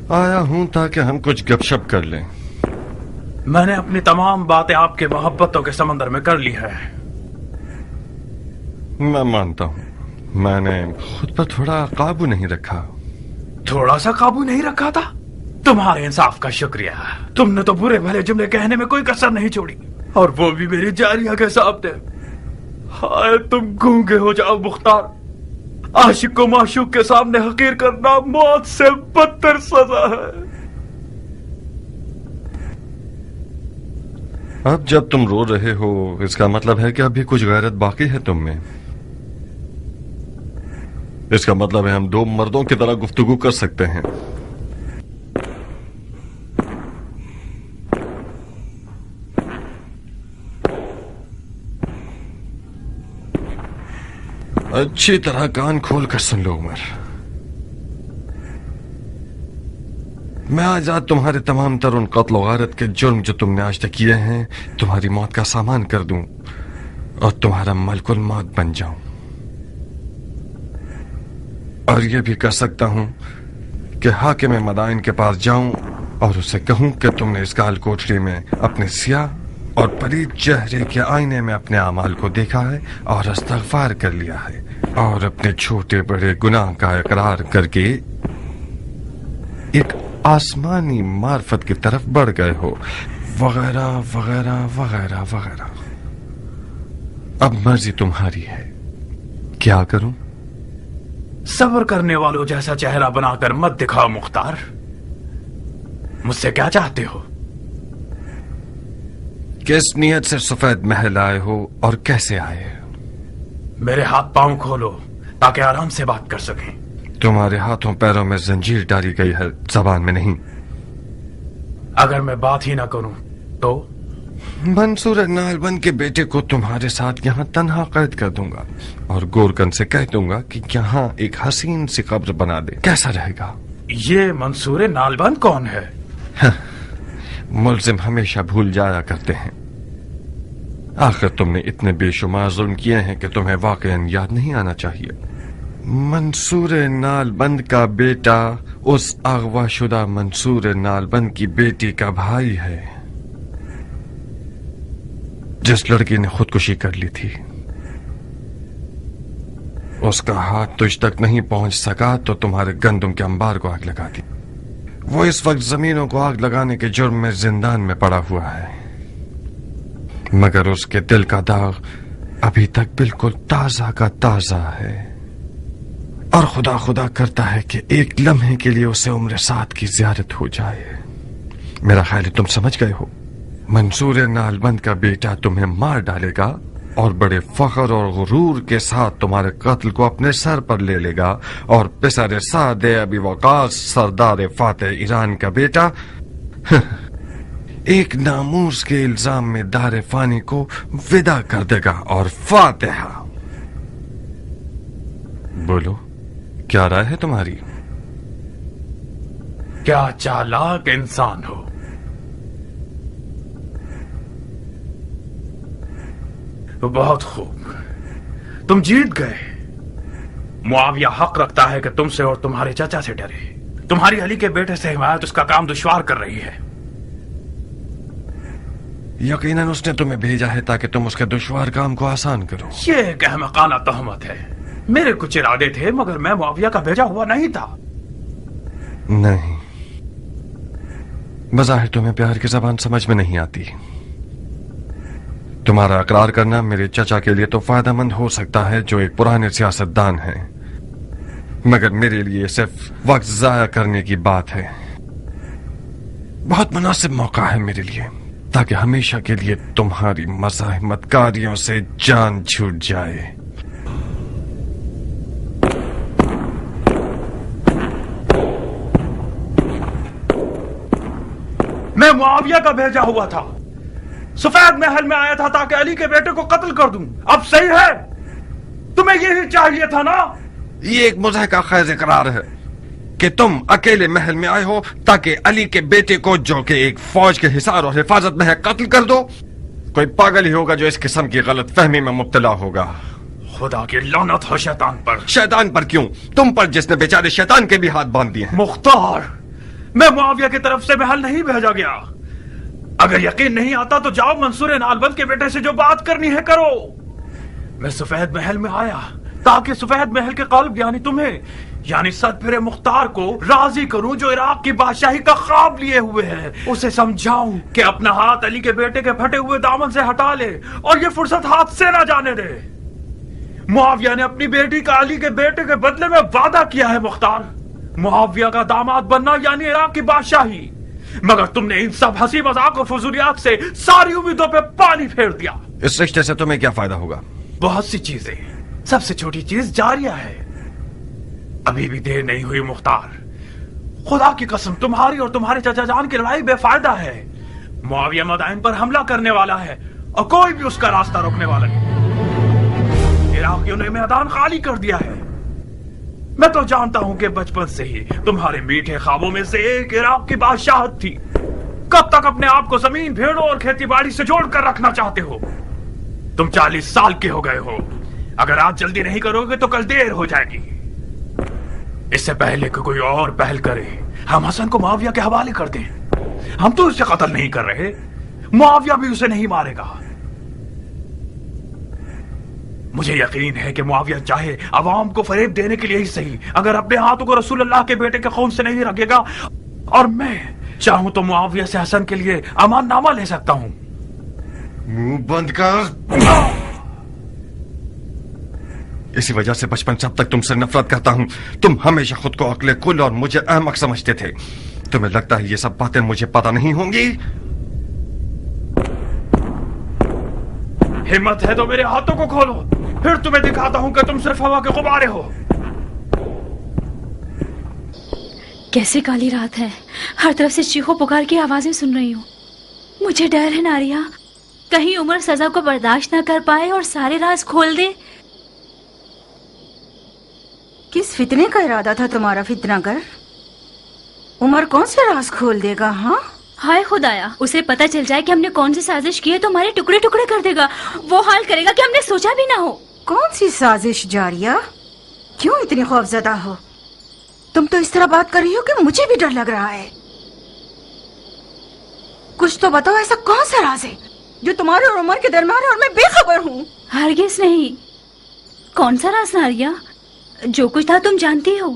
آیا ہوں تاکہ ہم کچھ گپ شپ کر لیں. میں نے اپنی تمام باتیں آپ کے محبتوں کے سمندر میں کر لی ہے. میں مانتا ہوں میں نے خود پر تھوڑا قابو نہیں رکھا. تھوڑا سا قابو نہیں رکھا تھا؟ تمہارے انصاف کا شکریہ. تم نے تو برے بھلے جملے کہنے میں کوئی کسر نہیں چھوڑی، اور وہ بھی میری جاریہ کے سامنے. ہائے تم گونگے ہو جاؤ مختار. عاشق کو معشوق کے سامنے حقیر کرنا موت سے بدتر سزا ہے. اب جب تم رو رہے ہو اس کا مطلب ہے کہ ابھی کچھ غیرت باقی ہے تم میں. اس کا مطلب ہے ہم دو مردوں کی طرح گفتگو کر سکتے ہیں. اچھی طرح کان کھول کر سن لو عمر. میں آج رات تمہارے تمام تر ان قتل و غارت کے جرم جو تم نے آج تک کیے ہیں تمہاری موت کا سامان کر دوں اور تمہارا ملک الموت بن جاؤں. اور یہ بھی کر سکتا ہوں کہ حاکم مدائن کے پاس جاؤں اور اسے کہوں کہ تم نے اس کال کوٹری میں اپنے سیاہ اور پلید چہرے کے آئینے میں اپنے اعمال کو دیکھا ہے اور استغفار کر لیا ہے اور اپنے چھوٹے بڑے گناہ کا اقرار کر کے ایک آسمانی معرفت کی طرف بڑھ گئے ہو، وغیرہ وغیرہ وغیرہ وغیرہ. اب مرضی تمہاری ہے، کیا کروں؟ صبر کرنے والوں جیسا چہرہ بنا کر مت دکھاؤ مختار. مجھ سے کیا چاہتے ہو؟ کس نیت سے سفید محل آئے ہو اور کیسے آئے؟ میرے ہاتھ پاؤں کھولو تاکہ آرام سے بات کر سکیں. تمہارے ہاتھوں پیروں میں زنجیر ڈالی گئی ہے، زبان میں نہیں. اگر میں بات ہی نہ کروں تو؟ منصور نالبند کے بیٹے کو تمہارے ساتھ یہاں تنہا قید کر دوں گا اور گورکن سے کہہ دوں گا کہ یہاں ایک حسین سی قبر بنا دے. کیسا رہے گا؟ یہ منصور نالبند کون ہے؟ ملزم ہمیشہ بھول جایا کرتے ہیں. آخر تم نے اتنے بے شمار ظلم کیے ہیں کہ تمہیں واقعاً یاد نہیں آنا چاہیے. منصور نالبند کا بیٹا اس اغوا شدہ منصور نالبند کی بیٹی کا بھائی ہے جس لڑکی نے خودکشی کر لی تھی. اس کا ہاتھ تجھ تک نہیں پہنچ سکا تو تمہارے گندم کے انبار کو آگ لگا دی. وہ اس وقت زمینوں کو آگ لگانے کے جرم میں زندان میں پڑا ہوا ہے، مگر اس کے دل کا داغ ابھی تک بالکل تازہ کا تازہ ہے اور خدا خدا کرتا ہے کہ ایک لمحے کے لیے اسے عمر سعد کی زیارت ہو جائے. میرا خیال ہے تم سمجھ گئے ہو. منصور نالبند کا بیٹا تمہیں مار ڈالے گا اور بڑے فخر اور غرور کے ساتھ تمہارے قتل کو اپنے سر پر لے لے گا، اور پسر سعد ابی وقاص سردار فاتح ایران کا بیٹا ایک ناموس کے الزام میں دار فانی کو ودا کر دے گا. اور فاتحہ. بولو کیا رائے ہے تمہاری؟ کیا چالاک انسان ہو. بہت خوب، تم جیت گئے. معاویہ حق رکھتا ہے کہ تم سے اور تمہارے چچا سے ڈرے. تمہاری علی کے بیٹے سے حمایت اس کا کام دشوار کر رہی ہے. یقیناً اس نے تمہیں بھیجا ہے تاکہ تم اس کے دشوار کام کو آسان کرو. یہ ایک احمقانہ تہمت ہے. میرے کچھ ارادے تھے مگر میں معاویہ کا بھیجا ہوا نہیں تھا. نہیں، بظاہر تمہیں پیار کی زبان سمجھ میں نہیں آتی. تمہارا اقرار کرنا میرے چچا کے لیے تو فائدہ مند ہو سکتا ہے جو ایک پرانے سیاستدان ہیں، مگر میرے لیے صرف وقت ضائع کرنے کی بات ہے. بہت مناسب موقع ہے میرے لیے تاکہ ہمیشہ کے لیے تمہاری مزاحمت کاریوں سے جان چھوٹ جائے. میں معاویہ کا بھیجا ہوا تھا، سفید محل میں آیا تھا تاکہ علی کے بیٹے کو قتل کر دوں. اب صحیح ہے؟ تمہیں یہی چاہیے تھا نا؟ یہ ایک مضحکہ خیز اقرار ہے کہ تم اکیلے محل میں آئے ہو تاکہ علی کے بیٹے کو جو کہ ایک فوج کے حصار اور حفاظت میں ہے قتل کر دو. کوئی پاگل ہی ہوگا جو اس قسم کی غلط فہمی میں مبتلا ہوگا. خدا کی لعنت ہو شیطان پر. شیطان پر کیوں؟ تم پر جس نے بیچارے شیطان کے بھی ہاتھ باندھ دیے ہیں. مختار، मैं मुआविया की तरफ से महल नहीं भेजा गया। अगर यकीन नहीं आता तो जाओ मंसूर नालबंद के बेटे से जो बात करनी है करो। मैं सफेद महल में आया ताकि सफेद महल के कल्ब यानी तुम्हें यानी सदफिर मुख्तार को राजी करूं जो इराक की बादशाही का ख्वाब लिए हुए है। उसे समझाऊं कि अपना हाथ अली के बेटे के फटे हुए दामन से हटा ले और ये फुर्सत हाथ से ना जाने दे। मुआविया ने अपनी बेटी का अली के बेटे के बदले में वादा किया है मुख्तार, मुआविया का दामाद बनना यानी इराक की बादशाही। मगर तुमने इन सब हंसी मजाक और फजूलियात से सारी उम्मीदों पे पानी फेर दिया। इस रिश्ते से तुम्हें क्या फायदा होगा? बहुत सी चीजें, सबसे छोटी चीज जारिया है। अभी भी देर नहीं हुई मुख्तार, खुदा की कसम तुम्हारी और तुम्हारे चाचा जान की लड़ाई बेफायदा है। मुआविया मदाइन पर हमला करने वाला है और कोई भी उसका रास्ता रोकने वाला नहीं। इराकियों ने मैदान खाली कर दिया है। मैं तो जानता हूं कि बचपन से ही तुम्हारे मीठे ख्वाबों में से एक इराक की बादशाहत थी। कब तक अपने आप को जमीन, भेड़ों और खेती बाड़ी से जोड़कर रखना चाहते हो? तुम 40 साल के हो गए हो। अगर आज जल्दी नहीं करोगे तो कल देर हो जाएगी। इससे पहले कि कोई और पहल करे, हम हसन को मुआविया के हवाले कर दें। हम तो उसे कत्ल नहीं कर रहे, मुआविया भी उसे नहीं मारेगा। मुझे यकीन है कि मुआविया चाहे अवाम को फरेब देने के लिए ही सही, अगर अपने हाथों को रसूल अल्लाह के बेटे के खून से नहीं रखेगा, और मैं चाहूं तो मुआविया से हसन के लिए अमाननामा ले सकता हूं। मुंह बंद कर। इसी वजह से बचपन से अब तक तुमसे नफरत करता हूं। तुम हमेशा खुद को अक्ल कुल और मुझे अहमक समझते थे। तुम्हें लगता है ये सब बातें मुझे पता नहीं होंगी? हिम्मत है तो मेरे हाथों को खोलो, फिर तुम्हें दिखाता हूं कि तुम सिर्फ हवा के गुब्बारे हो। कैसी काली रात है, हर तरफ से चीखों पुकार की आवाजें सुन रही हूँ। मुझे डर है नारिया, कहीं उमर सजा को बर्दाश्त ना कर पाए और सारे राज खोल दे। किस फितने का इरादा था तुम्हारा फितनागर? उमर कौन से राज खोल देगा? हाँ, हाय खुदाया, उसे पता चल जाए कि हमने कौन सी साजिश की है तो हमारे टुकड़े टुकड़े कर देगा। वो हाल करेगा कि हमने सोचा भी ना हो। कौन सी साजिश जारिया? क्यों इतनी खौफजदा हो? तुम तो इस तरह बात कर रही हो कि मुझे भी डर लग रहा है। कुछ तो बताओ, ऐसा कौन सा राज है जो तुम्हारे और उमर के दरमियान है और मैं बेखबर हूँ? हरगिज नहीं। कौन सा राज नारिया? जो कुछ था तुम जानती हो।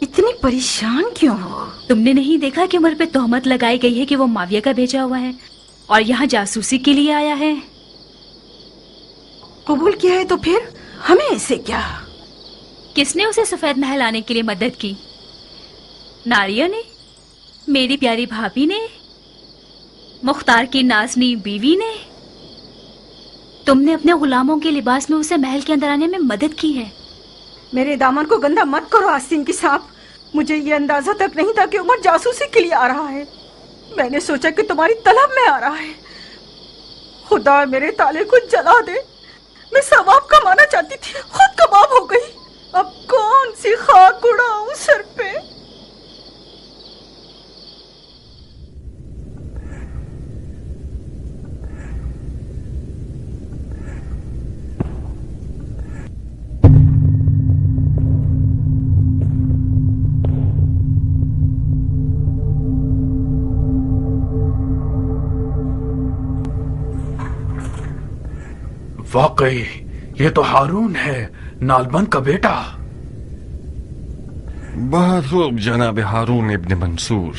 इतनी परेशान क्यों हो? तुमने नहीं देखा कि उमर पे तोहमत लगाई गई है कि वो मुआविया का भेजा हुआ है और यहाँ जासूसी के लिए आया है? कबूल किया है तो फिर हमें इससे क्या? किसने उसे सफेद महल आने के लिए मदद की? नारिया ने, मेरी प्यारी भाभी ने, मुख्तार की नाज़नी बीवी ने। तुमने अपने गुलामों के लिबास में उसे महल के अंदर आने में मदद की है। मेरे दामन को गंदा मत करो आस्तीन की साहब। मुझे ये अंदाजा तक नहीं था कि उमर जासूसी के लिए आ रहा है। मैंने सोचा कि तुम्हारी तलब में आ रहा है। खुदा मेरे ताले को जला दे। मैं सवाब कमाना चाहती थी, खुद कबाब हो गई। अब कौन सी खाक उड़ाऊं सर पे? वाकई ये तो हारून है, नालबंद का बेटा। बहुत खूब जनाब हारून इब्न मंसूर,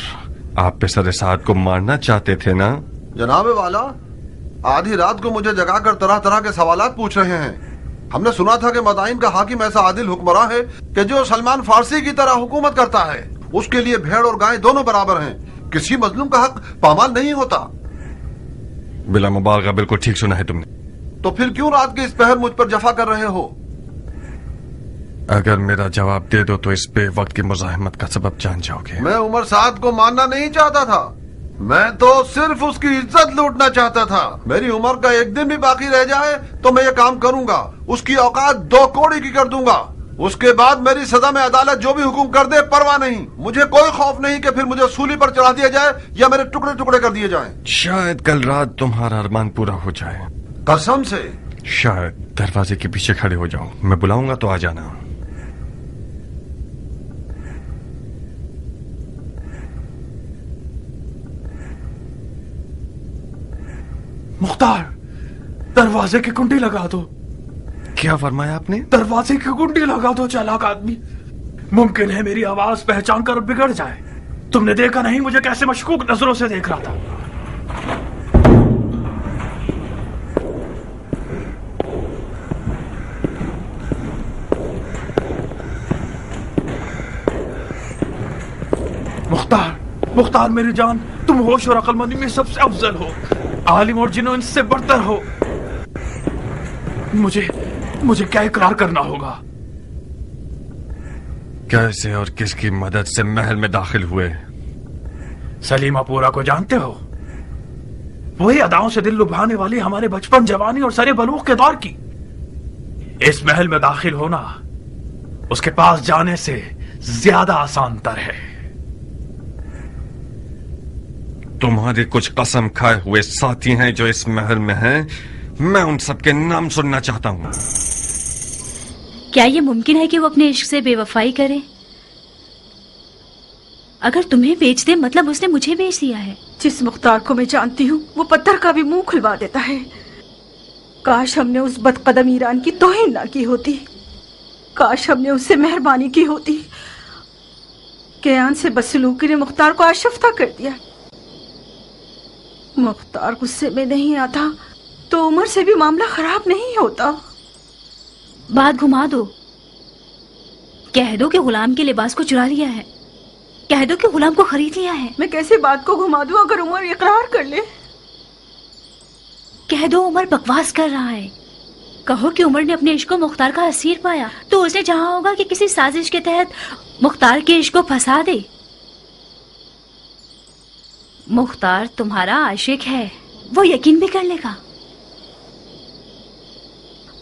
आप पे सर साद को मारना चाहते थे ना? जनाब वाला, आधी रात को मुझे जगाकर तरह तरह के सवालात पूछ रहे हैं। हमने सुना था कि मदाइन का हाकिम ऐसा आदिल हुक्मरां है कि जो सलमान फारसी की तरह हुकूमत करता है। उसके लिए भेड़ और गाय दोनों बराबर हैं। किसी मजलूम का हक पामाल नहीं होता। बिला मुबालगा बिल्कुल ठीक सुना है तुमने। तो फिर क्यों रात के इस पहर मुझ पर जफा कर रहे हो? अगर मेरा जवाब दे दो तो इस बेवक्त की मुजाहिमत का सबब जान जाओगे। मैं उमर साद को मानना नहीं चाहता था, मैं तो सिर्फ उसकी इज्जत लूटना चाहता था। मेरी उम्र का एक दिन भी बाकी रह जाए तो मैं ये काम करूंगा। उसकी औकात 2 कौड़ी की कर दूंगा। उसके बाद मेरी सजा में अदालत जो भी हुक्म कर दे परवाह नहीं। मुझे कोई खौफ नहीं कि फिर मुझे सूली पर चढ़ा दिया जाए या मेरे टुकड़े टुकड़े कर दिए जाएं। शायद कल रात तुम्हारा अरमान पूरा हो जाए। कसम से। शायद दरवाजे के पीछे खड़े हो जाओ, मैं बुलाऊंगा तो आ जाना। मुख्तार, दरवाजे की कुंडी लगा दो। क्या फरमाया आपने? दरवाजे की कुंडी लगा दो चालाक आदमी। मुमकिन है मेरी आवाज पहचान कर बिगड़ जाए। तुमने देखा नहीं मुझे कैसे मशकूक नजरों से देख रहा था। मुख्तार मेरी जान, तुम होश और अक्लमंदी में सबसे अफजल हो, आलिम और जिन्हों इनसे बढ़तर हो। मुझे क्या इकरार करना होगा? कैसे और किसकी मदद से महल में दाखिल हुए? सलीमापुरा को जानते हो? वही अदाओं से दिल लुभाने वाली हमारे बचपन, जवानी और सरे बलूग के दौर की। इस महल में दाखिल होना उसके पास जाने से ज्यादा आसान तर है। तुम्हारे कुछ कसम खाए हुए साथी हैं जो इस महल में हैं। मैं उन सबके नाम सुनना चाहता हूं। क्या ये मुमकिन है कि वो अपने इश्क से बेवफाई करे? अगर तुम्हें बेच दे मतलब उसने मुझे बेच दिया है। जिस मुख्तार को मैं जानती हूँ वो पत्थर का भी मुंह खुलवा देता है। काश हमने उस बदकदम ईरान की तौहीन ना की होती। काश हमने उससे मेहरबानी की होती। कयान से बदसलूकी ने मुख्तार को आशफ्ता कर दिया। मुख्तार गुस्से में नहीं आता तो उमर से भी मामला खराब नहीं होता। बात घुमा दो। कह दो कि गुलाम के लिबास को चुरा लिया है। कह दो कि गुलाम को खरीद लिया है। मैं कैसे बात को घुमा दूं अगर उमर इकरार कर ले? कह दो उमर बकवास कर रहा है। कहो कि उमर ने अपने इश्क को मुख्तार का असीर पाया तो उसने चाहा होगा कि किसी साजिश के तहत मुख्तार के इश्क को फंसा दे। मुख्तार तुम्हारा आशिक है, वो यकीन भी कर लेगा।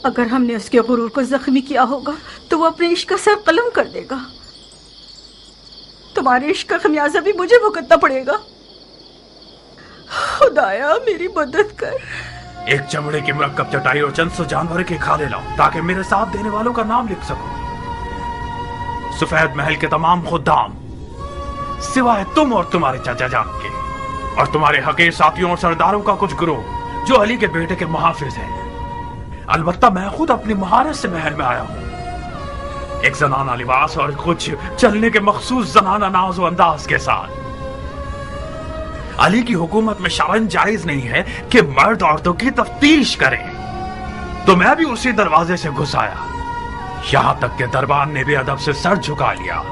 अगर हमने उसके गुरूर को जख्मी किया होगा तो वो अपने इश्क का सर कलम कर देगा। तुम्हारे इश्क का खमियाजा भी मुझे भुगतना पड़ेगा। खुदाया मेरी मदद कर। एक चमड़े की मुरक्कब चटाई और चंद सौ जानवर के खाले लाओ ताकि मेरे साथ देने वालों का नाम लिख सकूं। सफेद महल के तमाम खुद्दाम सिवाय तुम और तुम्हारे चाचा जान के, और तुम्हारे हकीर साथियों और सरदारों का कुछ गिरोह जो अली के बेटे के मुहाफिज हैं। अलबत्ता मैं खुद अपनी महारत से महल में आया हूं, एक जनाना लिबास और कुछ चलने के मखसूस जनाना नाज़ो अंदाज के साथ। अली की हुकूमत में शरअन जायज नहीं है कि मर्द औरतों की तफ्तीश करें, तो मैं भी उसी दरवाजे से घुस आया। यहां तक कि दरबार ने भी अदब से सर झुका लिया।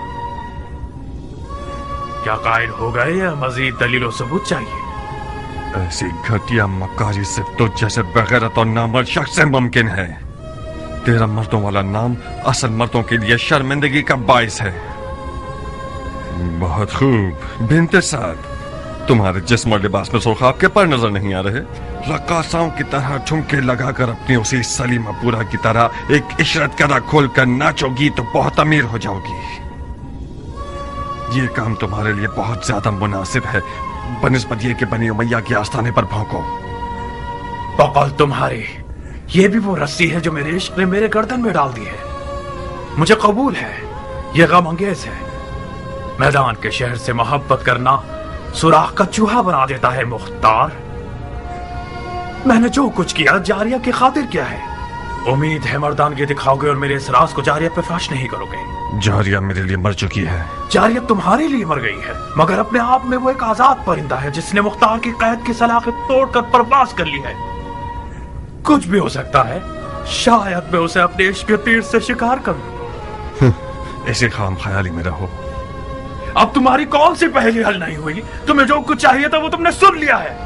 क्या कायल हो गए या मजीद दलील और सबूत चाहिए? ऐसी घटिया मकारी सिर्फ तो जैसे बगैरत और नामर्द शख्स से मुमकिन है। तेरा मर्दों वाला नाम असल मर्दों के लिए शर्मिंदगी का बाइस है। बहुत खूब बिन्ते साद, तुम्हारे जिस्म और लिबास में सुर्खाब के पर नजर नहीं आ रहे। रक्कासाओं की तरह ठुमके लगाकर अपनी उसी सलीमापुरा की तरह एक इशरत करा खोल कर नाचोगी तो बहुत अमीर हो जाओगी। ये काम तुम्हारे लिए बहुत ज्यादा मुनासिब है बनिस्बत ये कि बनी उमैया के आस्थाने पर भौंको। बकौल तुम्हारी, ये भी वो रस्सी है जो मेरे इश्क ने मेरे गर्दन में डाल दी है। मुझे कबूल है, ये गम अंगेज है। मैदान के शहर से मोहब्बत करना सुराख का चूहा बना देता है मुख्तार। मैंने जो कुछ किया जारिया की खातिर किया है। उम्मीद है मर्दानगी दिखाओगे और मेरे इस राज को जारिया पे फाश नहीं करोगे। जारिया मेरे लिए मर चुकी है। जारिया तुम्हारे लिए मर गई है, मगर अपने आप में वो एक आजाद परिंदा है जिसने मुख्तार की कैद की सलाखत तोड़कर परवाज कर ली है। कुछ भी हो सकता है, शायद मैं उसे अपने इश्क के तीर से शिकार करूं। ऐसे खाम ख्याली में रहो। अब तुम्हारी कौन सी पहेली हल नहीं हुई? तुम्हें जो कुछ चाहिए था वो तुमने सुन लिया है।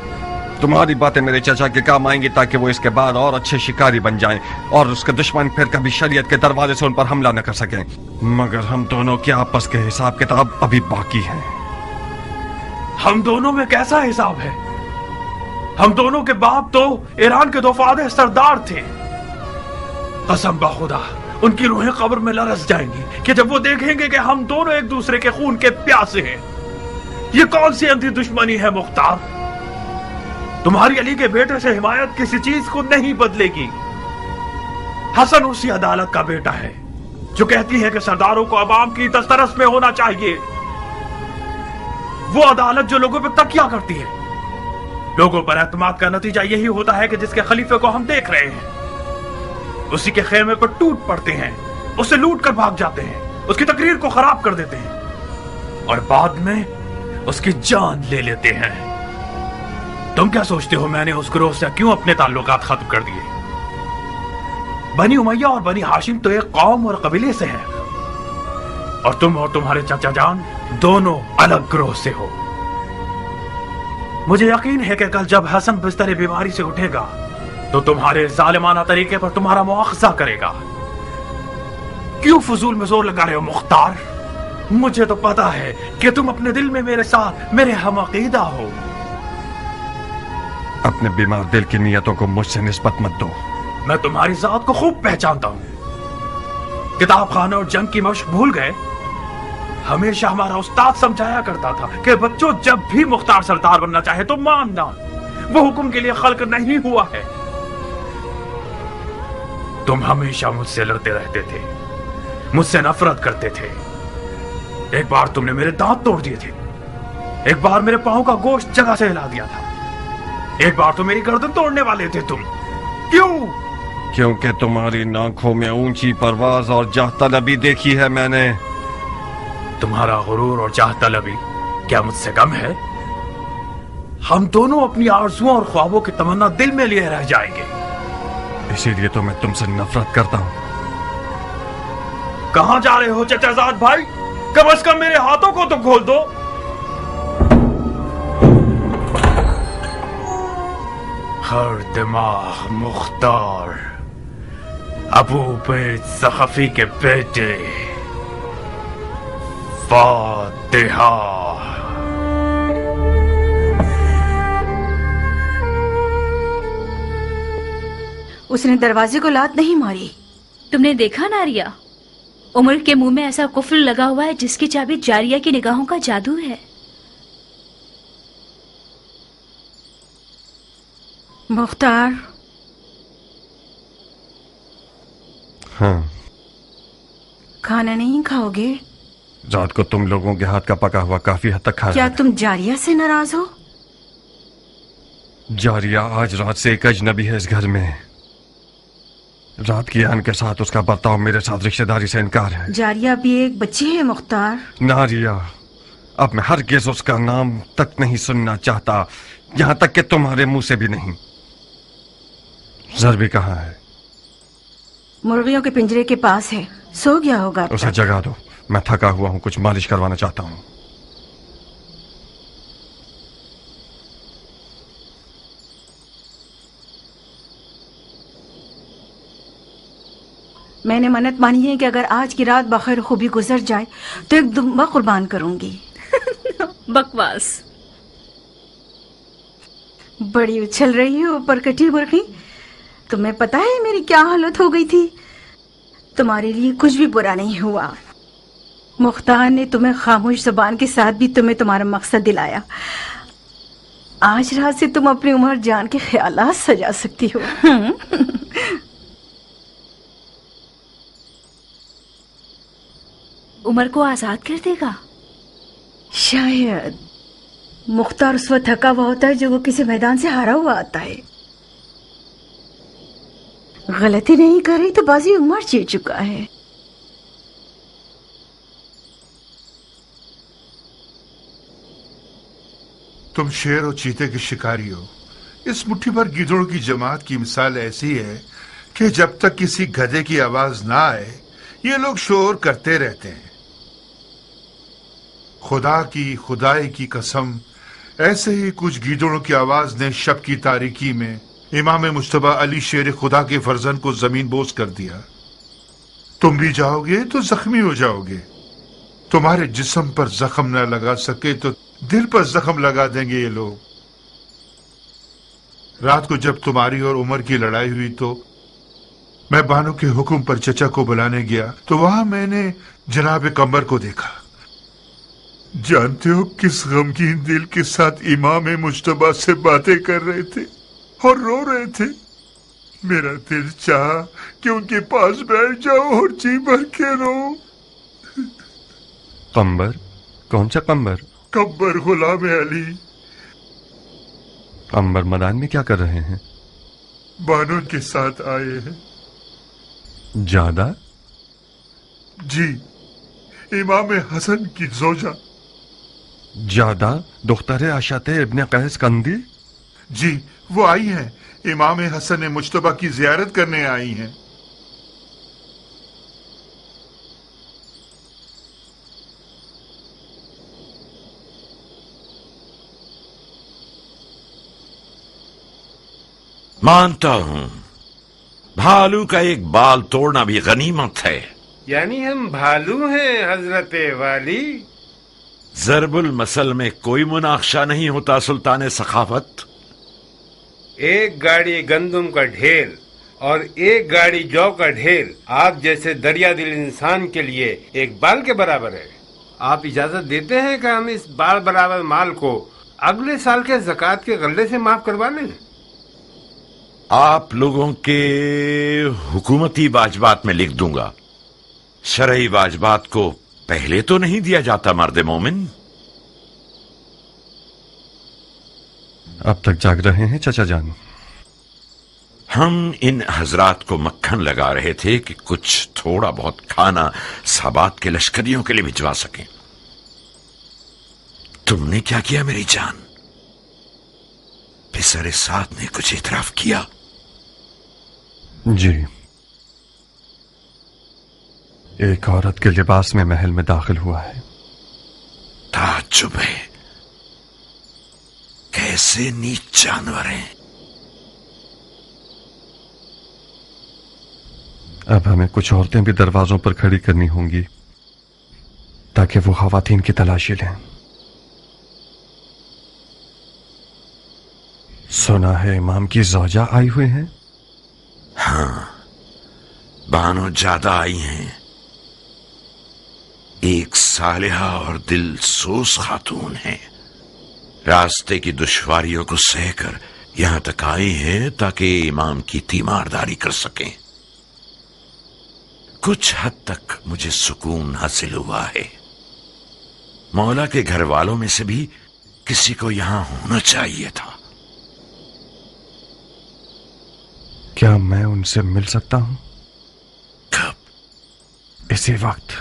तुम्हारी बातें मेरे चाचा के काम आएंगी ताकि वो इसके बाद और अच्छे शिकारी बन जाएं और उसके दुश्मन फिर कभी शरीयत के दरवाजे से उन पर हमला न कर सकें। मगर हम दोनों के आपस के हिसाब किताब अभी बाकी हैं। हम दोनों में कैसा हिसाब है? हम दोनों के बाप तो ईरान के दो फादे सरदार थे। कसम बखुदा उनकी रूहें कब्र में लरस जाएंगी कि जब वो देखेंगे कि हम दोनों एक दूसरे के खून के प्यासे हैं। ये कौन सी अंधी दुश्मनी है मुख्तार? तुम्हारी अली के बेटे से हिमायत किसी चीज को नहीं बदलेगी। हसन उसी अदालत का बेटा है जो कहती है कि सरदारों को अवाम की दस्तरस में होना चाहिए। वो अदालत जो लोगों पे तकिया करती है। लोगों पर एतमाद का नतीजा यही होता है कि जिसके खलीफे को हम देख रहे हैं उसी के खेमे पर टूट पड़ते हैं, उसे लूट कर भाग जाते हैं, उसकी तकरीर को खराब कर देते हैं और बाद में उसकी जान ले लेते हैं। तुम क्या सोचते हो मैंने उस ग्रोह से क्यों अपने ताल्लुकात खत्म कर दिए? बनी उमैया और बनी हाशिम तो एक कौम और कबीले से हैं और तुम और तुम्हारे चाचा जान दोनों अलग ग्रोह से हो। मुझे यकीन है कि कल जब हसन बिस्तर बीमारी से उठेगा तो तुम्हारे जालिमाना तरीके पर तुम्हारा मुआखजा करेगा। क्यों फजूल में जोर लगा रहे हो मुख्तार? मुझे तो पता है कि तुम अपने दिल में मेरे साथ मेरे हम-अकीदा हो। अपने बीमार दिल की नियतों को मुझसे निस्बत मत दो। मैं तुम्हारी जात को खूब पहचानता हूं। किताब खाना और जंग की मशक भूल गए? हमेशा हमारा उस्ताद समझाया करता था कि बच्चों जब भी मुख्तार सरदार बनना चाहे तो मानना, वो हुक्म के लिए खल्क नहीं हुआ है। तुम हमेशा मुझसे लड़ते रहते थे, मुझसे नफरत करते थे। एक बार तुमने मेरे दांत तोड़ दिए थे, एक बार मेरे पांव का गोश्त जगह से हिला दिया था, एक बार तो मेरी गर्दन तोड़ने वाले थे तुम। क्यों? क्योंकि तुम्हारी नाखों में ऊंची परवाज और जाह तलबी देखी है मैंने। तुम्हारा गुरूर और जाह तलबी क्या मुझसे कम है? हम दोनों अपनी आरज़ुओं और ख्वाबों की तमन्ना दिल में लिए रह जाएंगे। इसीलिए तो मैं तुमसे नफरत करता हूं। कहां जा रहे हो चचाजाद भाई? कम से कम मेरे हाथों को तो खोल दो। हर दिमाग मुख्तार, अबू बैद सखफी के बेटे, फातिहा। उसने दरवाजे को लात नहीं मारी। तुमने देखा नारिया, उमर के मुंह में ऐसा कुफ्र लगा हुआ है जिसकी चाबी जारिया की निगाहों का जादू है। मुख्तार, हाँ, खाना नहीं खाओगे? रात को तुम लोगों के हाथ का पका हुआ काफी हद तक खाया क्या है। तुम जारिया से नाराज हो? जारिया आज रात से एक अजनबी है इस घर में। रात की आन के साथ उसका बर्ताव मेरे साथ रिश्तेदारी से इनकार है। जारिया भी एक बच्ची है मुख्तार। नारिया, अब मैं हरगिज़ उसका नाम तक नहीं सुनना चाहता, यहां तक कि तुम्हारे मुंह से भी नहीं। ज़रबी कहाँ है? मुर्गियों के पिंजरे के पास है, सो गया होगा। उसे जगा दो, मैं थका हुआ हूं, कुछ मालिश करवाना चाहता हूं। मैंने मन्नत मानी है कि अगर आज की रात बखैर खूबी गुजर जाए तो एक दुम्बा कुर्बान करूंगी। बकवास। बड़ी उछल रही हो परकटी मुर्गी। तुम्हें पता है मेरी क्या हालत हो गई थी? तुम्हारे लिए कुछ भी बुरा नहीं हुआ। मुख्तार ने तुम्हें खामोश जुबान के साथ भी तुम्हें तुम्हारा मकसद दिलाया। आज रात से तुम अपनी उम्र जान के ख्यालात सजा सकती हो। उमर को आजाद कर देगा? शायद। मुख्तार उस वक्त थका हुआ होता है जो वो किसी मैदान से हारा हुआ आता है। गलती नहीं कर रही तो बाजी उमर जीत चुका है। तुम शेर और चीते के शिकारी हो। इस मुट्ठी भर गीदड़ों की जमात की मिसाल ऐसी है कि जब तक किसी गधे की आवाज ना आए ये लोग शोर करते रहते हैं। खुदा की खुदाई की कसम, ऐसे ही कुछ गीदड़ों की आवाज ने शब की तारीकी में इमाम मुश्तबा अली शेर खुदा के फर्जन को जमीन बोस कर दिया। तुम भी जाओगे तो जख्मी हो जाओगे। तुम्हारे जिस्म पर जख्म न लगा सके तो दिल पर जख्म लगा देंगे ये लोग। रात को जब तुम्हारी और उमर की लड़ाई हुई तो मैं बानो के हुक्म पर चचा को बुलाने गया तो वहां मैंने जनाब कमर को देखा। जानते हो किस गमगीन दिल के साथ इमाम मुश्तबा से बातें कर रहे थे और रो रहे थे। मेरा दिल चाहा कि उनके पास बैठ जाओ और जी भर के रो। कम्बर? कौन सा कम्बर? कब्बर गुलाम अली। अंबर मैदान में क्या कर रहे हैं? बानो के साथ आए हैं। ज्यादा? जी, इमाम हसन की जोजा। ज्यादा दुख्तर आशाते इब्ने कैस कंदी? जी, वो आई हैं। इमाम हसन मुज्तबा की जियारत करने आई हैं। मानता हूं भालू का एक बाल तोड़ना भी गनीमत है। यानी हम भालू हैं हजरत वाली? जरबुल मसल में कोई मुनाक्शा नहीं होता सुल्तान सखावत। एक गाड़ी गंदम का ढेर और एक गाड़ी जौ का ढेर आप जैसे दरिया दिल इंसान के लिए एक बाल के बराबर है। आप इजाजत देते हैं कि हम इस बाल बराबर माल को अगले साल के ज़कात के गल्ले से माफ करवा लें? आप लोगों के हुकूमती वाजबात में लिख दूंगा। शरई वाजबात को पहले तो नहीं दिया जाता मर्द मोमिन। अब तक जाग रहे हैं चचा जान? हम इन हजरात को मक्खन लगा रहे थे कि कुछ थोड़ा बहुत खाना साबात के लश्करियों के लिए भिजवा सकें। तुमने क्या किया मेरी जान? पिसरे साथ ने कुछ इतराफ किया? जी, एक औरत के लिबास में महल में दाखिल हुआ है। ताज्जुब है, कैसे नीच जानवर हैं। अब हमें कुछ औरतें भी दरवाजों पर खड़ी करनी होंगी ताकि वो खवातीन की तलाशी लें। सुना है इमाम की ज़ौजा आई हुई हैं? हाँ, बानो ज्यादा आई हैं। एक सालिहा और दिल सोस खातून है। रास्ते की दुश्वारियों को सहकर यहां तक आई हैं ताकि इमाम की तीमारदारी कर सकें। कुछ हद तक मुझे सुकून हासिल हुआ है। मौला के घर वालों में से भी किसी को यहां होना चाहिए था। क्या मैं उनसे मिल सकता हूं? कब? इसी वक्त।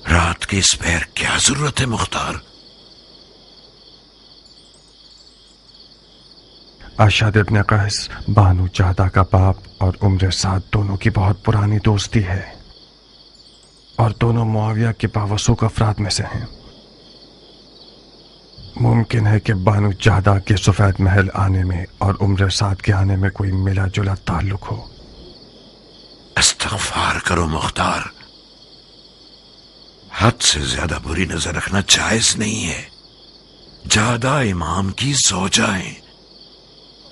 रात के इस पैर क्या जरूरत है मुख्तार? अशाद इब्ने कैस बानू जादा का बाप और उम्र साद दोनों की बहुत पुरानी दोस्ती है और दोनों मुआविया के बावसूख अफराद में से हैं। मुमकिन है कि बानू जादा के सफेद महल आने में और उम्र साद के आने में कोई मिला जुला ताल्लुक हो। इस्तग़फ़ार करो मुख्तार, हद से ज्यादा बुरी नजर रखना जायज नहीं है। जादा इमाम की ज़ौजा है,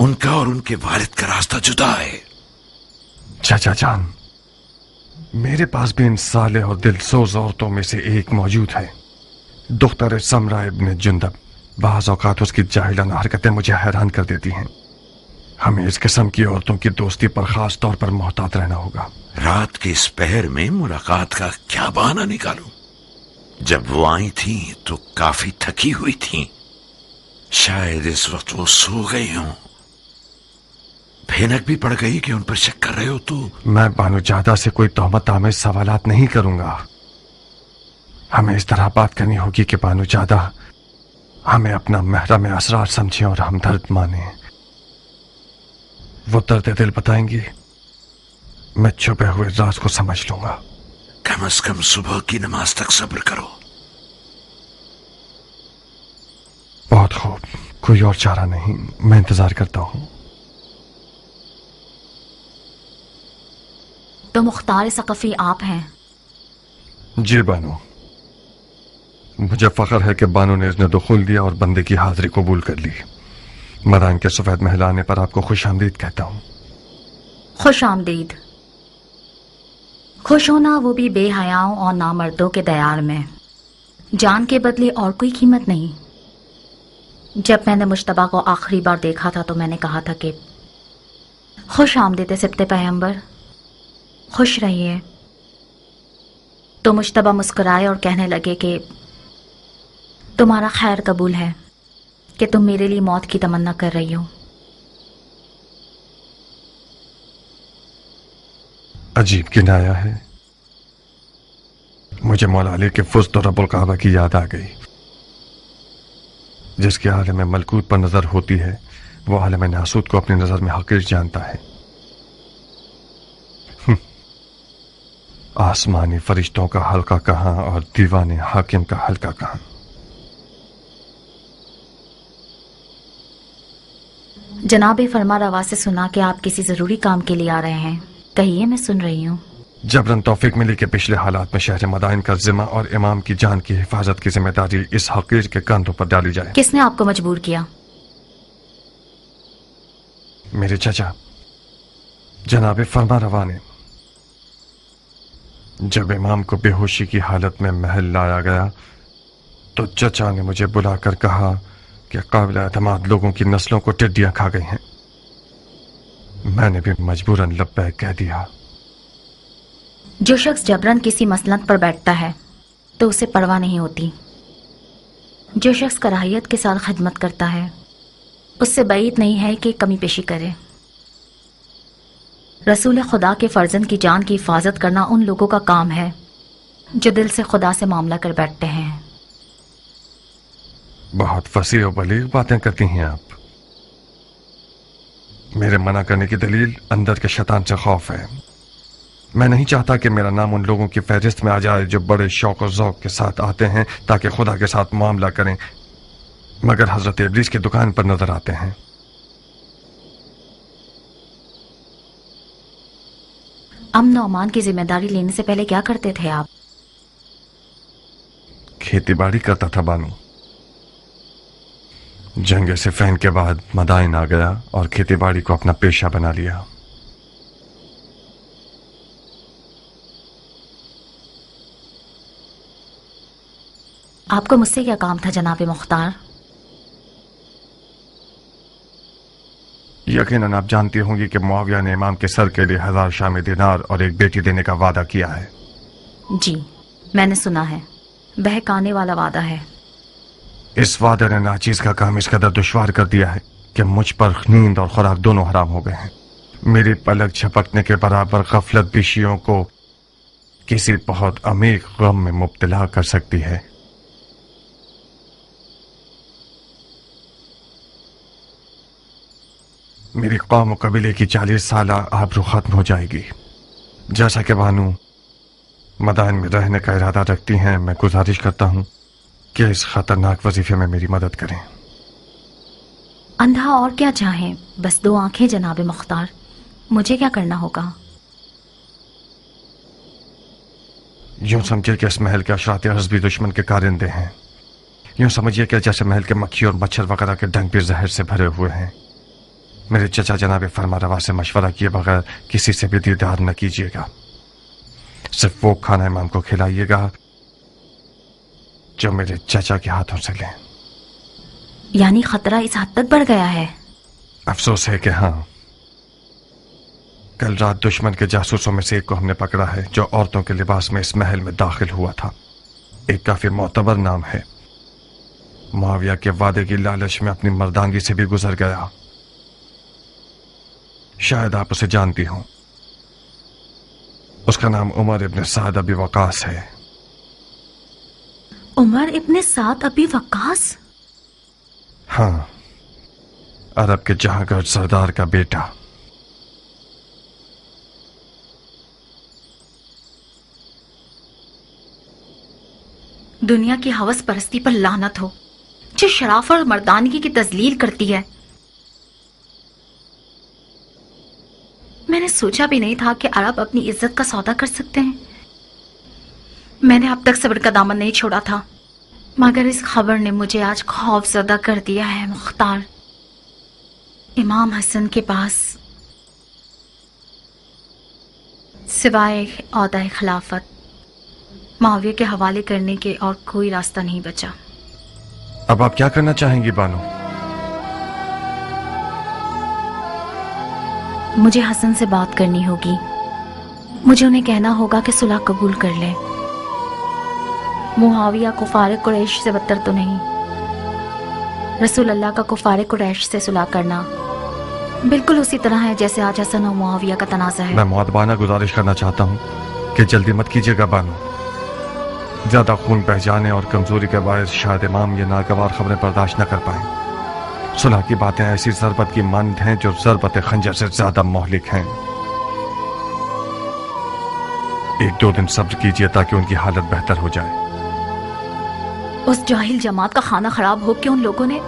उनका और उनके वालिद का रास्ता जुदा है। चाचा जान, मेरे पास भी इन साले और दिलसोज औरतों में से एक मौजूद है। दुख्तर समरा इब्ने जुंदब। बाज़ औक़ात उसकी जाहिलाना हरकतें मुझे हैरान कर देती हैं। हमें इस किस्म की औरतों की दोस्ती पर खास तौर पर मोहतात रहना होगा। रात के इस पहर में मुलाकात का क्या बहाना निकालूं? जब वो आई थी तो काफी थकी हुई थी। शायद इस वक्त वो सो गई हों। भैनक भी पड़ गई कि उन पर शक कर रहे हो तो? मैं बानू जादा से कोई तोहमत आमेज सवालात नहीं करूंगा। हमें इस तरह बात करनी होगी कि बानू जादा हमें अपना महरम असरार समझें और हमदर्द माने। वो दर्द दिल बताएंगी, मैं छुपे हुए राज को समझ लूंगा। कम से कम सुबह की नमाज तक सब्र करो। बहुत खूब, कोई और चारा नहीं, मैं इंतजार करता हूं। तो मुख्तार सकफी आप हैं? जी बानू, मुझे फख्र है कि बानू ने इसने दुखुल दिया और बंदे की हाजिरी कबूल कर ली। मदान के सफेद महल आने पर आपको खुश आमदीद कहता हूं। खुश आमदीद। खुश होना वो भी बेहयाओं और नामर्दों के दयार में। जान के बदले और कोई कीमत नहीं। जब मैंने मुश्तबा को आखिरी बार देखा था तो मैंने कहा था कि खुश आमदीद सिब्ते पैगंबर, खुश रहिए। तो मुश्तबा मुस्कुराए और कहने लगे कि तुम्हारा खैर कबूल है। कि तुम मेरे लिए मौत की तमन्ना कर रही हो। अजीब किनाया है। मुझे मौला अली के फुस्त और रब्बुल काबा की याद आ गई, जिसके आलम मलकूत पर नजर होती है वो आलम नासूत को अपनी नजर में हकीर जानता है। आसमानी फरिश्तों का हल्का कहां और दीवाने हाकिम का हल्का कहां। जनाब फरमा रवा से सुना कि आप किसी जरूरी काम के लिए आ रहे हैं। कहिए, मैं सुन रही हूँ। जबरन तौफीक मिली के पिछले हालात में शहर मदाइन का जिम्मा और इमाम की जान की हिफाजत की जिम्मेदारी इस हकीर के कंधों पर डाली जाए। किसने आपको मजबूर किया? मेरे चचा जनाब फरमा रवा ने। जब इमाम को बेहोशी की हालत में महल लाया गया तो चचा ने मुझे बुलाकर कहा कि काबिल एतमाद लोगों की नस्लों को टिड्डियां खा गई हैं। मैंने भी मजबूरन लब्बैक कह दिया। जो शख्स जबरन किसी मसनद पर बैठता है तो उसे परवाह नहीं होती। जो शख्स कराहियत के साथ खिदमत करता है उससे बैद नहीं है कि कमी पेशी करे। रसूल खुदा के फर्जंद की जान की हिफाजत करना उन लोगों का काम है जो दिल से खुदा से मामला कर बैठते हैं। बहुत फसी और बलीग बातें करती हैं आप। मेरे मना करने की दलील अंदर के शैतान से खौफ है। मैं नहीं चाहता कि मेरा नाम उन लोगों की फहरिस्त में आ जाए जो बड़े शौक और ज़ौक़ के साथ आते हैं ताकि खुदा के साथ मामला करें, मगर हजरत इब्लीस की दुकान पर नजर आते हैं। अमन और अमान की जिम्मेदारी लेने से पहले क्या करते थे आप? खेती बाड़ी करता था बानू। जंग सिफ़ैन के बाद मदाइन आ गया और खेती बाड़ी को अपना पेशा बना लिया। आपको मुझसे क्या काम था जनाब मुख्तार? यकीनन आप जानती होंगी कि मुआविया ने इमाम के सर के लिए 1000 शामी दिनार और एक बेटी देने का वादा किया है। जी, मैंने सुना है। बहकाने वाला वादा है। इस वादे ने नाचीज का काम इस कदर दुश्वार कर दिया है कि मुझ पर नींद और खुराक दोनों हराम हो गए हैं। मेरी पलक झपकने के बराबर गफलत भी शियों को किसी बहुत अमीर गम में मुब्तला कर सकती है। मेरी कौम और कबीले की 40 साल आबरू खत्म हो जाएगी। जैसा कि बानू मदाइन में रहने का इरादा रखती हैं, मैं गुजारिश करता हूं कि इस खतरनाक वजीफे में मेरी मदद करें। अंधा और क्या चाहें, बस 2 आंखें जनाब मुख्तार। मुझे क्या करना होगा? यूं समझिए कि इस महल के अशरात अर्ज़ भी दुश्मन के कारिंदे हैं। यूं समझिए कि जैसे महल के मक्खी और मच्छर वगैरह के डंक भी जहर से भरे हुए हैं। मेरे चचा जनाब फरमा रवा से मशवरा किए बगैर किसी से भी दीदार न कीजिएगा। सिर्फ वो खाना इमाम को खिलाइएगा जो मेरे चचा के हाथों से लें। यानी खतरा इस हद तक बढ़ गया है? अफसोस है कि हाँ। कल रात दुश्मन के जासूसों में से एक को हमने पकड़ा है जो औरतों के लिबास में इस महल में दाखिल हुआ था। एक काफी मोतबर नाम है। मुआविया के वादे की लालच में अपनी मर्दानगी से भी गुजर गया। शायद आप उसे जानती हो। उसका नाम उमर इब्न साद अबी वकास है। उमर इब्न साद अबी वकास? हाँ, अरब के जहांगीर सरदार का बेटा। दुनिया की हवस परस्ती पर लानत हो जो शराफत और मर्दानगी की तजलील करती है। मैंने सोचा भी नहीं था कि अरब अपनी इज्जत का सौदा कर सकते हैं। मैंने अब तक सब्र का दामन नहीं छोड़ा था, मगर इस खबर ने मुझे आज खौफजदा कर दिया है। मुख्तार, इमाम हसन के पास सिवाय औहदा खिलाफत मुआविया के हवाले करने के और कोई रास्ता नहीं बचा। अब आप क्या करना चाहेंगी बानो? मुझे हसन से बात करनी होगी। मुझे उन्हें कहना होगा कि सुलह कबूल कर ले। मुआविया को फारिग कुरैश से बदतर तो नहीं। रसूल अल्लाह का कुफार कुरैश से सुलह करना बिल्कुल उसी तरह है जैसे आज हसन और मुआविया का तनाज़ा है। मैं मुअद्दबाना गुजारिश करना चाहता हूँ कि जल्दी मत कीजिएगा बानो। ज्यादा खून बह जाने और कमजोरी के बायस शायद इमाम ये नागवार खबरें बर्दाश्त न कर पाए। सुलह की बातें ऐसी ज़रबत की मानद हैं जो ज़रबत खंजर से ज्यादा मोहलिक हैं। 1-2 दिन सब्र कीजिए ताकि उनकी हालत बेहतर हो जाए। उस जाहिल जमात का खाना खराब हो के उन लोगों ने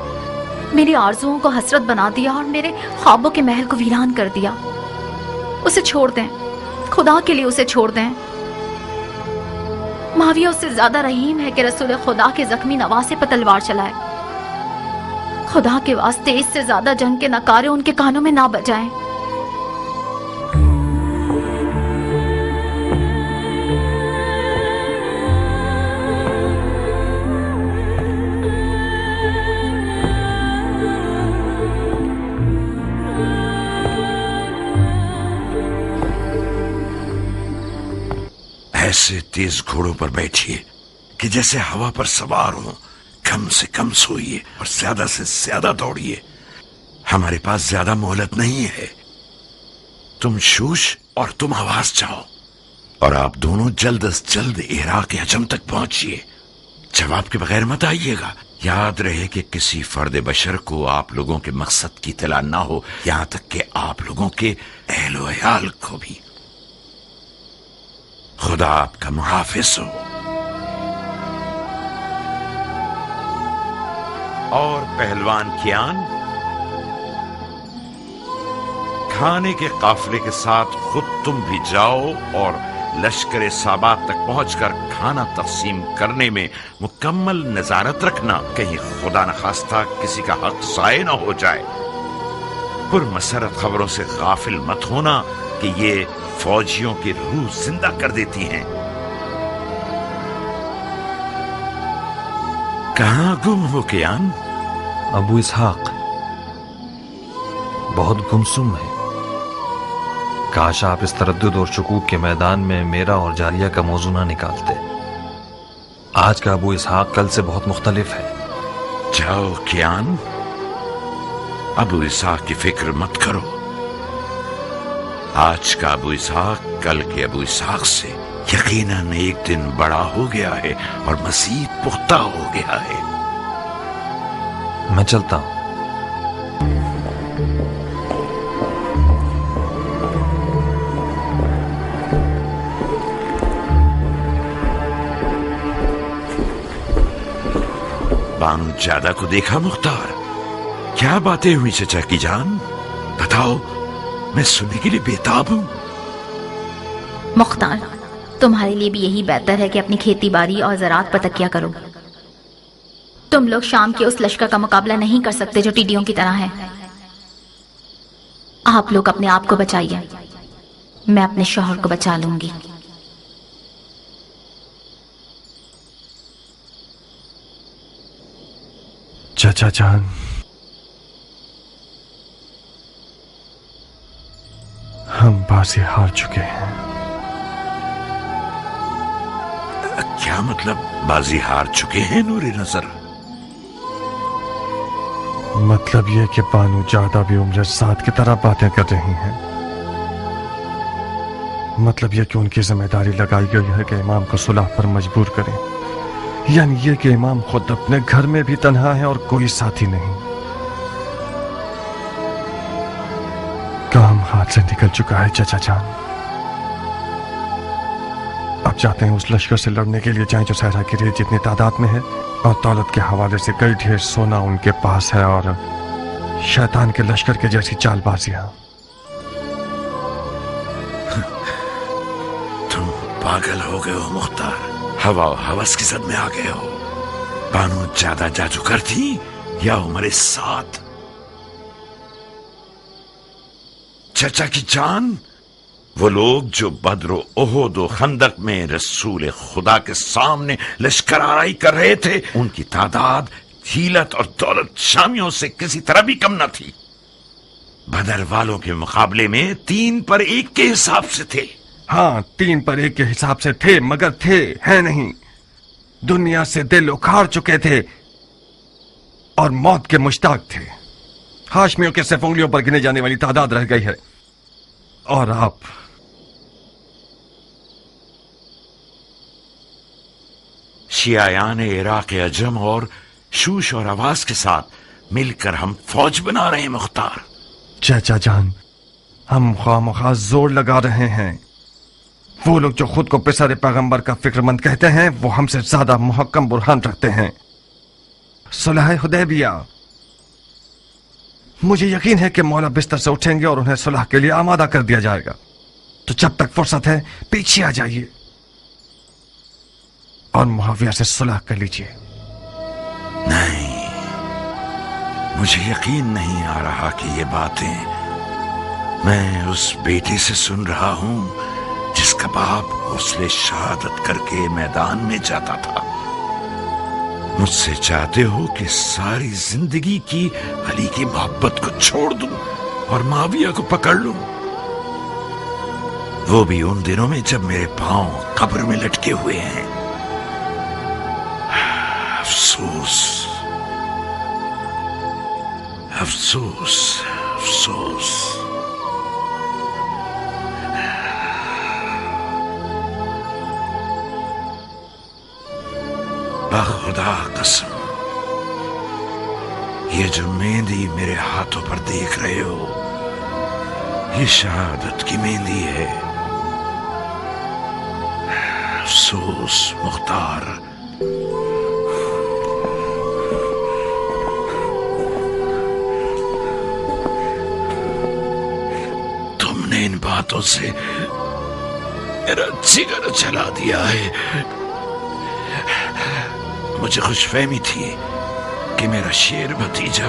मेरी आरज़ुओं को हसरत बना दिया और मेरे ख्वाबों के महल को वीरान कर दिया। उसे छोड़ दें, खुदा के लिए उसे छोड़ दें। मुआविया उससे ज्यादा रहीम है कि रसूल खुदा के जख्मी नवासे पर तलवार चलाए। खुदा के वास्ते इससे ज्यादा जंग के नकारे उनके कानों में ना बजाएं। ऐसे तेज घोड़ों पर बैठिए कि जैसे हवा पर सवार हो। कम से कम सोइए और ज्यादा से ज्यादा दौड़िए। हमारे पास ज्यादा मोहलत नहीं है। तुम शूश और तुम हवास जाओ और आप दोनों जल्द अज जल्द इराक अजम तक पहुंचिए। जवाब के बगैर मत आइएगा। याद रहे कि किसी फर्द बशर को आप लोगों के मकसद की इत्तला ना हो, यहां तक कि आप लोगों के अहलो अयाल को भी। खुदा आपका मुहाफिज हो। और पहलवान कियान, खाने के काफिले के साथ खुद तुम भी जाओ और लश्कर साबात तक पहुंचकर खाना तकसीम करने में मुकम्मल नजारत रखना। कहीं खुदा न खास्ता किसी का हक ज़ाय न हो जाए। पुरमसरत खबरों से गाफिल मत होना कि ये फौजियों की रूह जिंदा कर देती हैं। कहां गुम हो कियान? अबू इसहाक बहुत गुमसुम है। काश आप इस तरद्दुद और शकूक के मैदान में मेरा और जारिया का मौजू ना निकालते। आज का अबू इसहाक कल से बहुत मुख्तलिफ है। जाओ कियान, अबू इसहाक की फिक्र मत करो। आज का अबू इसहाक कल के अबू इसहाक से यकीनन एक दिन बड़ा हो गया है और मज़ीद पुख्ता हो गया है। मैं चलता हूं। बानू ज्यादा को देखा मुख्तार? क्या बातें हुई चचा की जान? बताओ, मैं सुनने के लिए बेताब हूं। मुख्तार, तुम्हारे लिए भी यही बेहतर है कि अपनी खेती बाड़ी और ज़राअत पर तकिया करो। तुम लोग शाम के उस लश्कर का मुकाबला नहीं कर सकते जो टिड्डियों की तरह है। आप लोग अपने आप को बचाइए, मैं अपने शौहर को बचा लूंगी। चाचा जान, हम बाजी हार चुके हैं। क्या मतलब बाजी हार चुके हैं नूरे नजर? मतलब ये कि बानू ज्यादा भी उम्र साथ की तरह बातें कर रही हैं। मतलब ये कि उनकी जिम्मेदारी लगाई गई है कि इमाम को सुलह पर मजबूर करें। यानी ये कि इमाम खुद अपने घर में भी तन्हा है और कोई साथी नहीं। काम हाथ से निकल चुका है चाचा जान। अब चाहते हैं उस लश्कर से लड़ने के लिए जाएं जो सहरा की रेत जितनी तादाद में है, और दौलत के हवाले से कई ढेर सोना उनके पास है, और शैतान के लश्कर के जैसी चालबाजियां। तुम पागल हो गए हो मुख्तार, हवा और हवस की जद में आ गए हो। बानू ज्यादा जादूगर थी या हमारे साथ? चचा की जान, वो लोग जो बद्र ओहद और खंदक में रसूल खुदा के सामने लश्कर आराई कर रहे थे, उनकी तादाद हिलत और दौलत शामियों से किसी तरह भी कम न थी। बदर वालों के मुकाबले में 3 पर 1 के हिसाब से थे। हाँ, 3 पर 1 के हिसाब से थे, मगर थे है नहीं। दुनिया से दिल उखाड़ चुके थे। और मौत के मुश्ताक थे। हाशमियों के सिर्फ उंगलियों पर गिने जाने वाली तादाद रह गई है, और आप शियायान इराक अजम और शूश और आवाज के साथ मिलकर हम फौज बना रहे हैं मुख्तार। चाचा जान, हम खामखा जोर लगा रहे हैं। वो लोग जो खुद को पिसर पैगंबर का फिक्रमंद कहते हैं, वो हमसे ज्यादा मुहक्कम बुरहान रखते हैं। सुलह हुदैबिया, मुझे यकीन है कि मौला बिस्तर से उठेंगे और उन्हें सुलह के लिए आमादा कर दिया जाएगा। तो जब तक फुर्सत है पीछे आ जाइए और मुआविया से सुलह कर लीजिए। नहीं, मुझे यकीन नहीं आ रहा कि ये बातें मैं उस बेटे से सुन रहा हूं जिसका बाप हौसले शहादत करके मैदान में जाता था। मुझसे चाहते हो कि सारी जिंदगी की अली की मोहब्बत को छोड़ दूं और माविया को पकड़ लूं, वो भी उन दिनों में जब मेरे पांव कब्र में लटके हुए हैं। अफसोस, अफसोस, अफसोस। खुदा कसम, ये जो मेहंदी मेरे हाथों पर देख रहे हो, ये शहादत की मेहंदी है। अफसोस मुख्तार, तुमने इन बातों से मेरा जिगर जला दिया है। मुझे खुशफहमी थी कि मेरा शेर भतीजा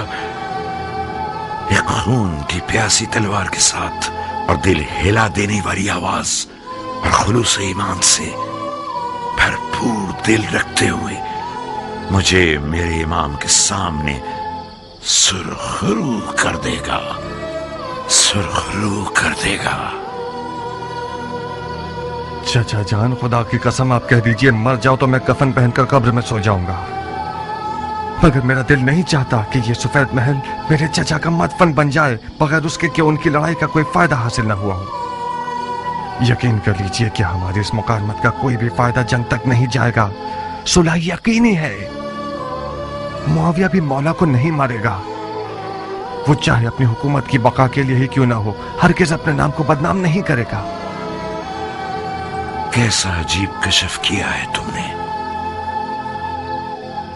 एक खून की प्यासी तलवार के साथ और दिल हिला देने वाली आवाज और खुलूस ईमान से भरपूर दिल रखते हुए मुझे मेरे इमाम के सामने सुरखरू कर देगा, सुरखरू कर देगा। चाचा जान, खुदा की कसम आप कह दीजिए मर जाओ तो मैं कफन पहनकर कब्र में सो जाऊंगा, मगर मेरा दिल नहीं चाहता कि ये सफेद महल मेरे चाचा का मदफन बन जाए बगैर उसके कि उनकी लड़ाई का कोई फायदा हासिल न हुआ हो। यकीन कर लीजिए कि हमारी इस मुकालमत का कोई भी फायदा जंग तक नहीं जाएगा। सुलह यकीनी है। मुआविया भी मौला को नहीं मारेगा। वो चाहे अपनी हुकूमत की बका के लिए ही क्यों ना हो, हरगिज़ अपने नाम को बदनाम नहीं करेगा। कैसा अजीब कशफ किया है तुमने।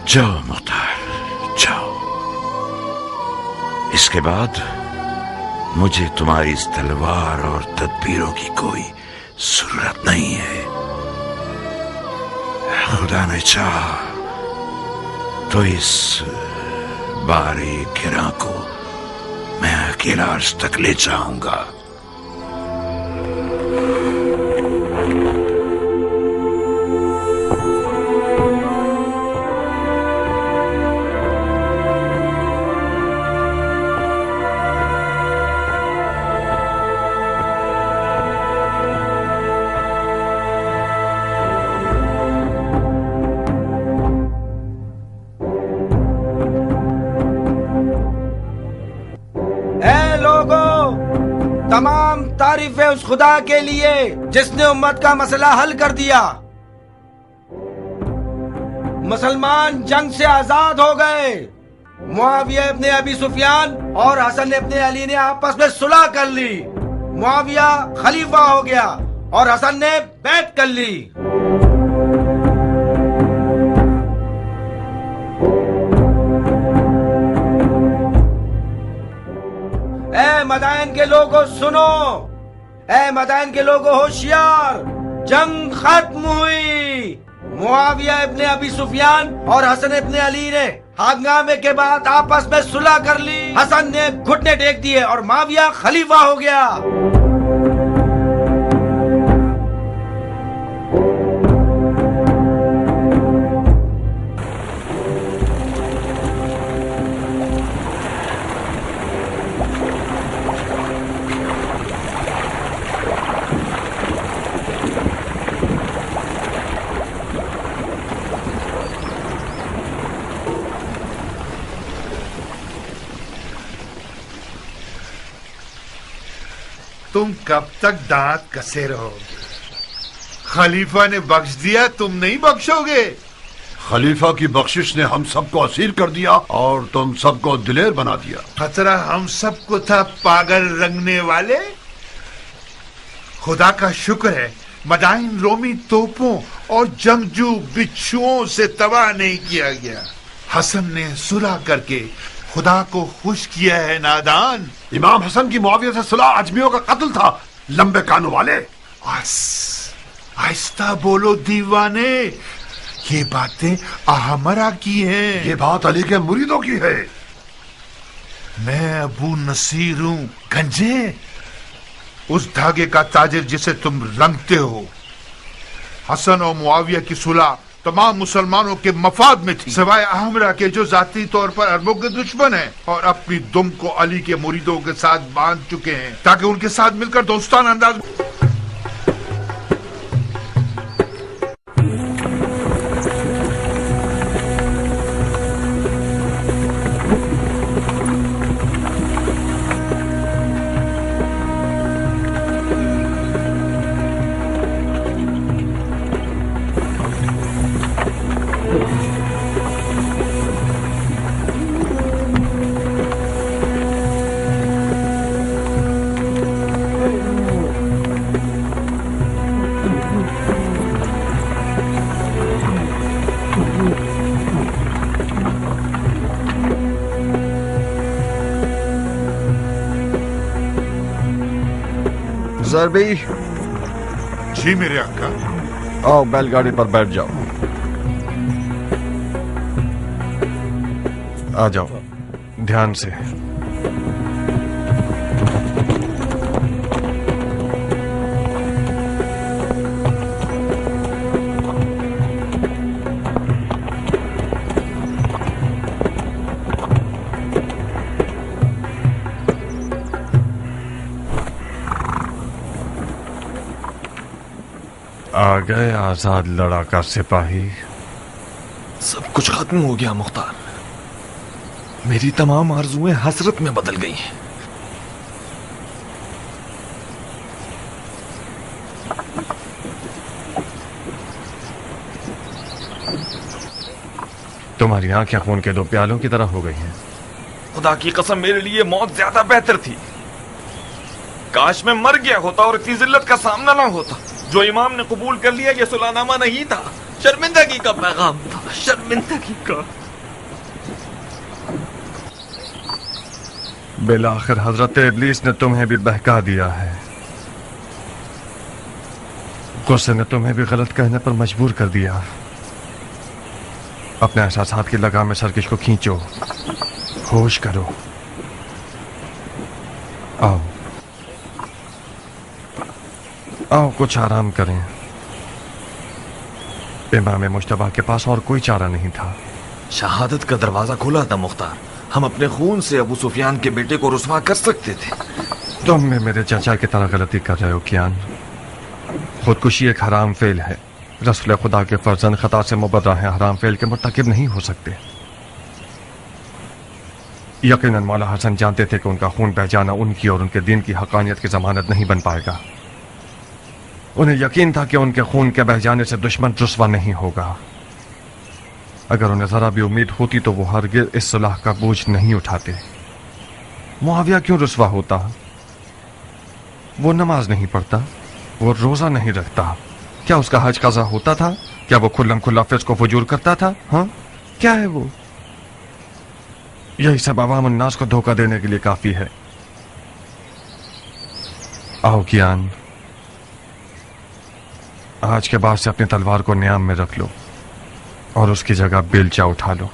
जाओ मुख्तार, जाओ। इसके बाद मुझे तुम्हारी इस तलवार और तदबीरों की कोई जरूरत नहीं है। खुदा ने चाहा तो इस बारे गिरा को मैं अकेला अर्श तक ले जाऊंगा। तमाम तारीफें उस खुदा के लिए जिसने उम्मत का मसला हल कर दिया। मुसलमान जंग से आजाद हो गए। मुआविया इब्ने अबी सुफियान और हसन इब्ने अली ने आपस में सुलह कर ली। मुआविया खलीफा हो गया और हसन ने बैत कर ली। ए मदाइन के लोगों सुनो, ए मदाइन के लोगों होशियार, जंग खत्म हुई। मुआविया इब्ने अबी सुफियान और हसन इब्ने अली ने हंगामे के बाद आपस में सुलह कर ली। हसन ने घुटने टेक दिए और मुआविया खलीफा हो गया। तुम कब तक दांत कसे रहोगे? खलीफा ने बख्श दिया, तुम नहीं बख्शोगे? खलीफा की बख्शिश ने हम सबको असीर कर दिया और तुम सबको दिलेर बना दिया। खतरा हम सबको था पागल रंगने वाले। खुदा का शुक्र है मदाइन रोमी तोपों और जंगजू बिच्छुओं से तबाह नहीं किया गया। हसन ने सुलह करके खुदा को खुश किया है नादान। इमाम हसन की मुआविया से सुलह अजमियों का कत्ल था, लंबे कानों वाले। आहिस्ता बोलो दीवाने, ये बातें अहमरा की हैं। ये बात अली के मुरीदों की है। मैं अबू नसीर हूं गंजे, उस धागे का ताजिर जिसे तुम रंगते हो। हसन और मुआविया की सुलह तमाम मुसलमानों के मफाद में थी, सिवाय अहमरा के जो जाती तौर पर अरबों के दुश्मन हैं और अपनी दुम को अली के मुरीदों के साथ बांध चुके हैं ताकि उनके साथ मिलकर दोस्ताना अंदाज। ज़रबी, जी मेरे आका। आओ बैलगाड़ी पर बैठ जाओ। आ जाओ ध्यान से। आ गए आजाद लड़ाका सिपाही। सब कुछ खत्म हो गया मुख्तार। मेरी तमाम आरजुएं हसरत में बदल गई हैं। तुम्हारी आंखें खून के दो प्यालों की तरह हो गई हैं। खुदा की कसम, मेरे लिए मौत ज्यादा बेहतर थी। काश मैं मर गया होता और इतनी जिल्लत का सामना ना होता। जो इमाम ने कबूल कर लिया ये सुलहनामा नहीं था, शर्मिंदगी का पैगाम था, शर्मिंदगी का। बिलाखिर हजरत इब्लीस ने तुम्हें भी बहका दिया है। गुस्से ने तुम्हें भी गलत कहने पर मजबूर कर दिया। अपने एहसासात की लगाम में सरकश को खींचो, होश करो। आओ आओ कुछ आराम करें। इमाम मुश्तबा के पास और कोई चारा नहीं था। शहादत का दरवाजा खुला था मुख्तार। हम अपने खून से अबू सुफियान के बेटे को रुसवा कर सकते थे। तुम में मेरे चाचा की तरह गलती कर रहे हो कियान। खुदकुशी एक हराम फेल है। रसूल खुदा के फर्जंद खता से मुबर्रा है, हराम फेल के मुर्तकिब नहीं हो सकते। यकीनन मौला हसन जानते थे कि उनका खून बह जाना उनकी और उनके दीन की हकानियत की जमानत नहीं बन पाएगा। उन्हें यकीन था कि उनके खून के बह जाने से दुश्मन रुस्वा नहीं होगा। अगर उन्हें जरा भी उम्मीद होती तो वो हरगिज़ इस सुलह का बोझ नहीं उठाते। मुआविया क्यों रुस्वा होता? वो नमाज नहीं पढ़ता, वो रोजा नहीं रखता। क्या उसका हज कज़ा होता था? क्या वो खुल्लम खुल्ला फिस्क व फुजूर करता था? हाँ, क्या है वो? यही सब अवाम उन्नास को धोखा देने के लिए काफी है। आओ कियान, आज के बाद से अपनी तलवार को न्याम में रख लो और उसकी जगह बेलचा उठा लो।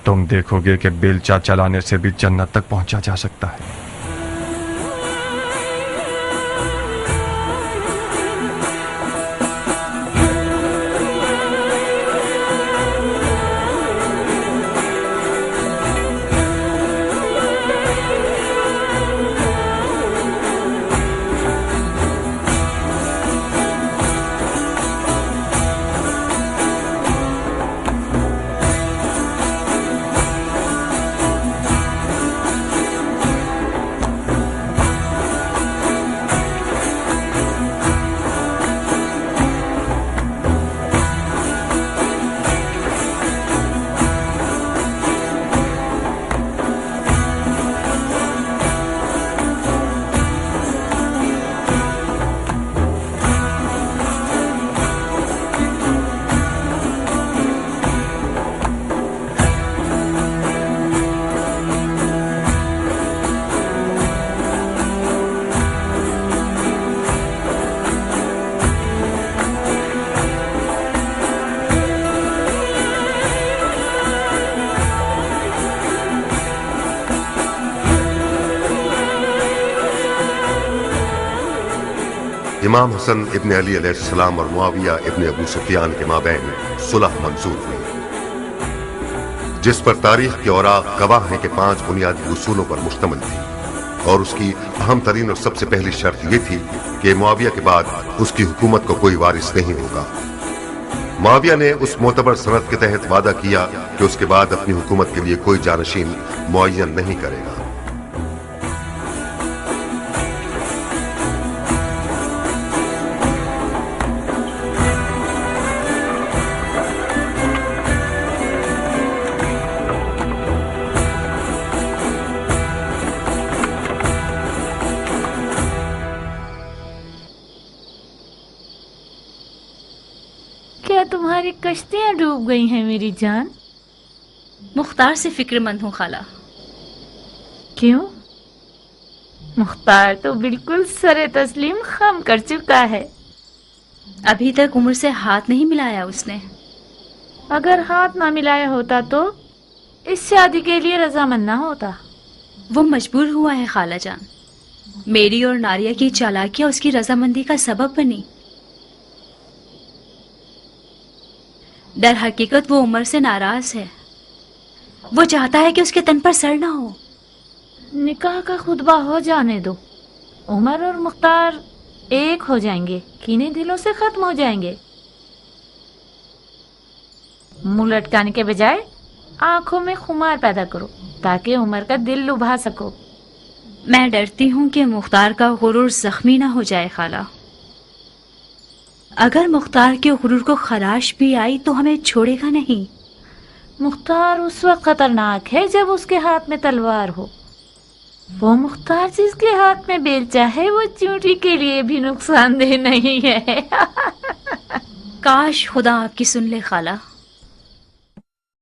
तुम देखोगे कि बेलचा चलाने से भी जन्नत तक पहुंचा जा सकता है। इमाम हसन इब्न अली अलैहिस्सलाम और मुआविया इब्न अबू सुफियान के माबैन सुलह मंजूर हुई, जिस पर तारीख के औराक गवाह हैं कि 5 बुनियादी उसूलों पर मुश्तमिल थी, और उसकी अहम तरीन और सबसे पहली शर्त ये थी कि मुआविया के बाद उसकी हुकूमत को कोई वारिस नहीं होगा। मुआविया ने उस मोतबर सनद के तहत वादा किया कि उसके बाद अपनी हुकूमत के लिए कोई जानशीन मुअय्यन नहीं करेगा। क्या तुम्हारी कश्तियां डूब गई हैं मेरी जान? मुख्तार से फिक्रमंद हूँ खाला। क्यों? मुख्तार तो बिल्कुल सरे तस्लीम खम कर चुका है। अभी तक उम्र से हाथ नहीं मिलाया उसने। अगर हाथ ना मिलाया होता तो इस शादी के लिए रजामंद ना होता। वो मजबूर हुआ है खाला जान। मेरी और नारिया की चालाकियां उसकी रजामंदी का सबब बनी। दर हकीकत वो उमर से नाराज है। वो चाहता है कि उसके तन पर सर ना हो। निकाह का खुतबा हो जाने दो। उमर और मुख्तार एक हो जाएंगे, कीने दिलों से खत्म हो जाएंगे। मुंह लटकाने के बजाय आंखों में खुमार पैदा करो ताकि उमर का दिल लुभा सको। मैं डरती हूँ कि मुख्तार का गुरूर जख्मी ना हो जाए खाला। अगर मुख्तार के गुरूर को खराश भी आई तो हमें छोड़ेगा नहीं। मुख्तार उस वक्त खतरनाक है जब उसके हाथ में तलवार हो। वो मुख्तार जिसके हाथ में बेलचा है वो चूंटी के लिए भी नुकसानदेह नहीं है। काश खुदा आपकी सुन ले खाला।